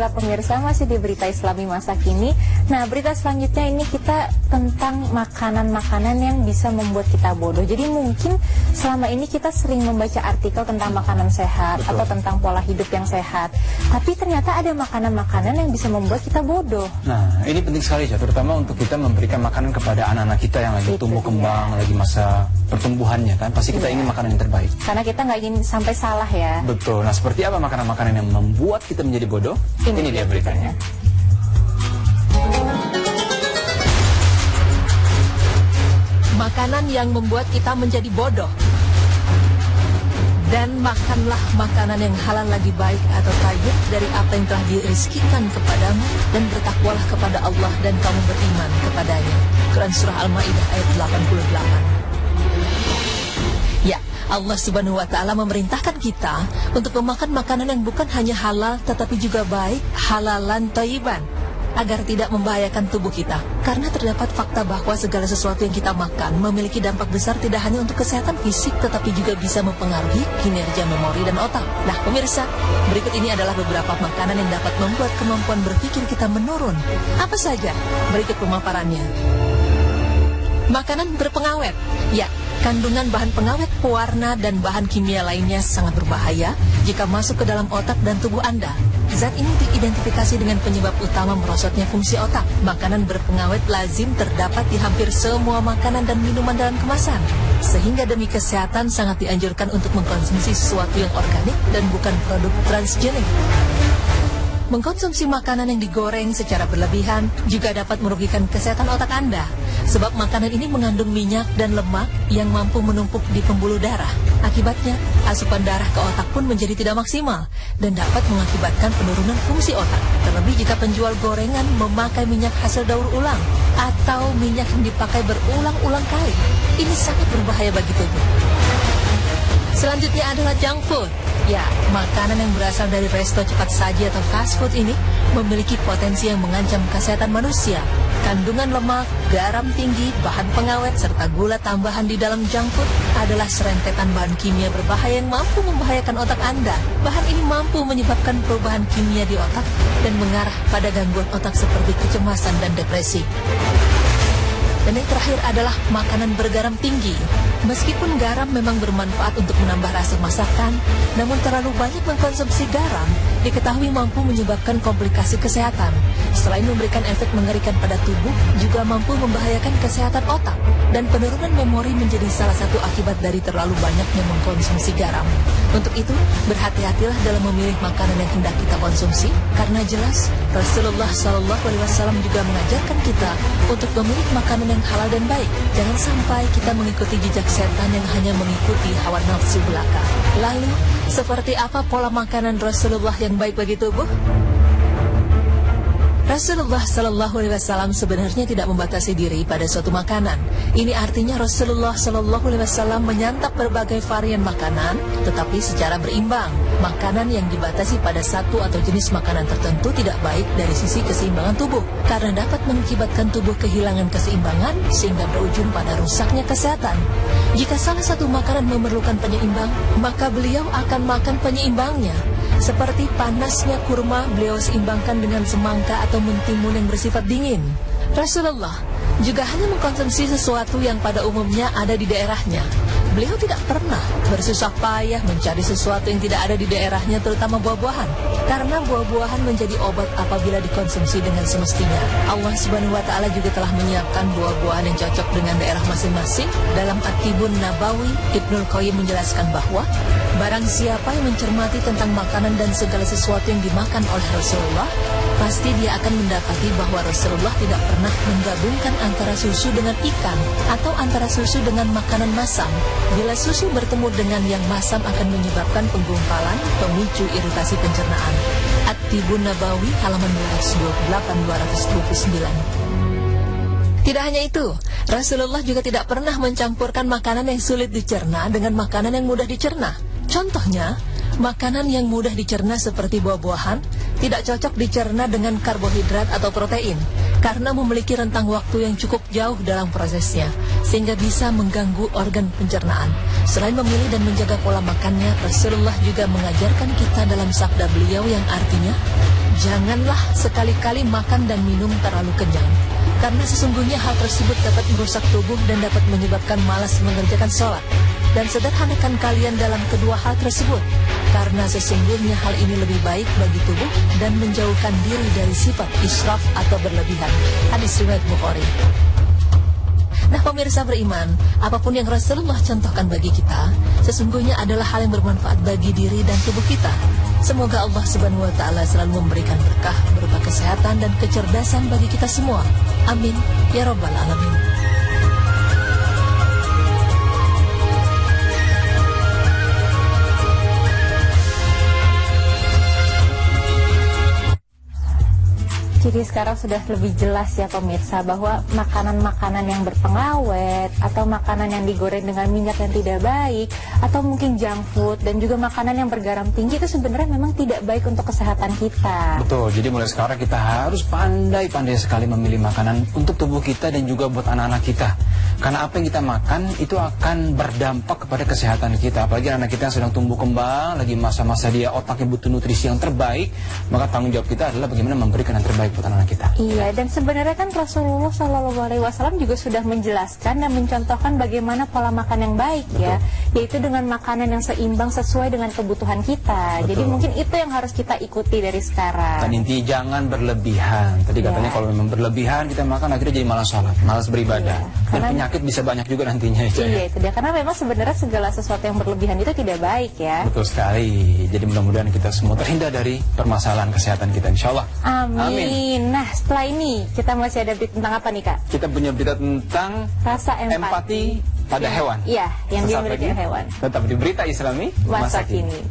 Alhamdulillah pemirsa, masih di Berita Islami Masa Kini. Nah, berita selanjutnya ini kita tentang makanan-makanan yang bisa membuat kita bodoh. Jadi mungkin selama ini kita sering membaca artikel tentang makanan sehat. Betul. Atau tentang pola hidup yang sehat. Tapi ternyata ada makanan-makanan yang bisa membuat kita bodoh. Nah, ini penting sekali ya, terutama untuk kita memberikan makanan kepada anak-anak kita yang lagi tumbuh kembang, lagi masa pertumbuhannya kan. Pasti kita ingin makanan yang terbaik. Karena kita nggak ingin sampai salah ya. Betul. Nah, seperti apa makanan-makanan yang membuat kita menjadi bodoh? Ini dia beritanya. Makanan yang membuat kita menjadi bodoh. Dan makanlah makanan yang halal lagi baik atau thayyib dari apa yang telah dirizkikan kepadamu, dan bertakwalah kepada Allah dan kamu beriman kepadanya. Quran Surah Al-Ma'idah ayat 88. Ya, Allah Subhanahu wa Ta'ala memerintahkan kita untuk memakan makanan yang bukan hanya halal tetapi juga baik, halalan thayyiban, agar tidak membahayakan tubuh kita. Karena terdapat fakta bahwa segala sesuatu yang kita makan memiliki dampak besar tidak hanya untuk kesehatan fisik tetapi juga bisa mempengaruhi kinerja memori dan otak. Nah pemirsa, berikut ini adalah beberapa makanan yang dapat membuat kemampuan berpikir kita menurun. Apa saja? Berikut pemaparannya. Makanan berpengawet. Ya, kandungan bahan pengawet, pewarna, dan bahan kimia lainnya sangat berbahaya jika masuk ke dalam otak dan tubuh Anda. Zat ini diidentifikasi dengan penyebab utama merosotnya fungsi otak. Makanan berpengawet lazim terdapat di hampir semua makanan dan minuman dalam kemasan. Sehingga demi kesehatan sangat dianjurkan untuk mengkonsumsi sesuatu yang organik dan bukan produk transgenik. Mengkonsumsi makanan yang digoreng secara berlebihan juga dapat merugikan kesehatan otak Anda. Sebab makanan ini mengandung minyak dan lemak yang mampu menumpuk di pembuluh darah. Akibatnya, asupan darah ke otak pun menjadi tidak maksimal dan dapat mengakibatkan penurunan fungsi otak. Terlebih jika penjual gorengan memakai minyak hasil daur ulang atau minyak yang dipakai berulang-ulang kali. Ini sangat berbahaya bagi tubuh. Selanjutnya adalah junk food. Ya, makanan yang berasal dari resto cepat saji atau fast food ini memiliki potensi yang mengancam kesehatan manusia. Kandungan lemak, garam tinggi, bahan pengawet, serta gula tambahan di dalam junk food adalah serentetan bahan kimia berbahaya yang mampu membahayakan otak Anda. Bahan ini mampu menyebabkan perubahan kimia di otak dan mengarah pada gangguan otak seperti kecemasan dan depresi. Dan yang terakhir adalah makanan bergaram tinggi. Meskipun garam memang bermanfaat untuk menambah rasa masakan, namun terlalu banyak mengkonsumsi garam diketahui mampu menyebabkan komplikasi kesehatan. Selain memberikan efek mengerikan pada tubuh, juga mampu membahayakan kesehatan otak. Dan penurunan memori menjadi salah satu akibat dari terlalu banyaknya mengkonsumsi garam. Untuk itu, berhati-hatilah dalam memilih makanan yang hendak kita konsumsi, karena jelas Rasulullah SAW juga mengajarkan kita untuk memilih makanan yang halal dan baik. Jangan sampai kita mengikuti jejak setan yang hanya mengikuti hawa nafsu belaka. Lalu, seperti apa pola makanan Rasulullah yang baik bagi tubuh? Rasulullah SAW sebenarnya tidak membatasi diri pada suatu makanan. Ini artinya Rasulullah SAW menyantap berbagai varian makanan, tetapi secara berimbang. Makanan yang dibatasi pada satu atau jenis makanan tertentu tidak baik dari sisi keseimbangan tubuh, karena dapat mengakibatkan tubuh kehilangan keseimbangan sehingga berujung pada rusaknya kesehatan. Jika salah satu makanan memerlukan penyeimbang, maka beliau akan makan penyeimbangnya. Seperti panasnya kurma, beliau seimbangkan dengan semangka atau mentimun yang bersifat dingin. Rasulullah juga hanya mengkonsumsi sesuatu yang pada umumnya ada di daerahnya. Beliau tidak pernah bersusah payah mencari sesuatu yang tidak ada di daerahnya, terutama buah-buahan. Karena buah-buahan menjadi obat apabila dikonsumsi dengan semestinya. Allah Subhanahu wa Ta'ala juga telah menyiapkan buah-buahan yang cocok dengan daerah masing-masing. Dalam At-Tibun Nabawi, Ibnul Qayyim menjelaskan bahwa barang siapa yang mencermati tentang makanan dan segala sesuatu yang dimakan oleh Rasulullah, pasti dia akan mendapati bahwa Rasulullah tidak pernah menggabungkan antara susu dengan ikan atau antara susu dengan makanan masam. Bila susu bertemu dengan yang masam akan menyebabkan penggumpalan, pemicu iritasi pencernaan. At-Tibun Nabawi halaman 228-229. Tidak hanya itu, Rasulullah juga tidak pernah mencampurkan makanan yang sulit dicerna dengan makanan yang mudah dicerna. Contohnya, makanan yang mudah dicerna seperti buah-buahan tidak cocok dicerna dengan karbohidrat atau protein karena memiliki rentang waktu yang cukup jauh dalam prosesnya, sehingga bisa mengganggu organ pencernaan. Selain memilih dan menjaga pola makannya, Rasulullah juga mengajarkan kita dalam sabda beliau yang artinya, Janganlah sekali-kali makan dan minum terlalu kenyang, karena sesungguhnya hal tersebut dapat merusak tubuh dan dapat menyebabkan malas mengerjakan sholat. Dan sederhanakan kalian dalam kedua hal tersebut, karena sesungguhnya hal ini lebih baik bagi tubuh dan menjauhkan diri dari sifat israf atau berlebihan. Hadis riwayat Bukhari. Nah, pemirsa beriman, apapun yang Rasulullah contohkan bagi kita, sesungguhnya adalah hal yang bermanfaat bagi diri dan tubuh kita. Semoga Allah Subhanahu wa Ta'ala selalu memberikan berkah berupa kesehatan dan kecerdasan bagi kita semua. Amin ya Rabbal Alamin. Jadi sekarang sudah lebih jelas ya pemirsa bahwa makanan-makanan yang berpengawet atau makanan yang digoreng dengan minyak yang tidak baik atau mungkin junk food dan juga makanan yang bergaram tinggi itu sebenarnya memang tidak baik untuk kesehatan kita. Betul, jadi mulai sekarang kita harus pandai-pandai sekali memilih makanan untuk tubuh kita dan juga buat anak-anak kita. Karena apa yang kita makan itu akan berdampak kepada kesehatan kita. Apalagi anak kita yang sedang tumbuh kembang, lagi masa-masa dia otaknya butuh nutrisi yang terbaik, maka tanggung jawab kita adalah bagaimana memberikan yang terbaik buat anak kita. Iya, dan sebenarnya kan Rasulullah SAW juga sudah menjelaskan dan mencontohkan bagaimana pola makan yang baik. Betul. Ya, yaitu dengan makanan yang seimbang sesuai dengan kebutuhan kita. Betul. Jadi mungkin itu yang harus kita ikuti dari sekarang. Dan intinya jangan berlebihan. Tadi katanya kalau memang berlebihan kita makan akhirnya jadi malas sholat, malas beribadah. Dan penyakit bisa banyak juga nantinya. Iya, itu dia. Karena memang sebenarnya segala sesuatu yang berlebihan itu tidak baik ya. Betul sekali. Jadi mudah-mudahan kita semua terhindar dari permasalahan kesehatan kita, insya Allah. Amin. Nah, setelah ini kita masih ada berita tentang apa nih, Kak? Kita punya berita tentang rasa empati pada hewan. Iya, yang dimiliki hewan. Tetap di Berita Islami Masa Kini.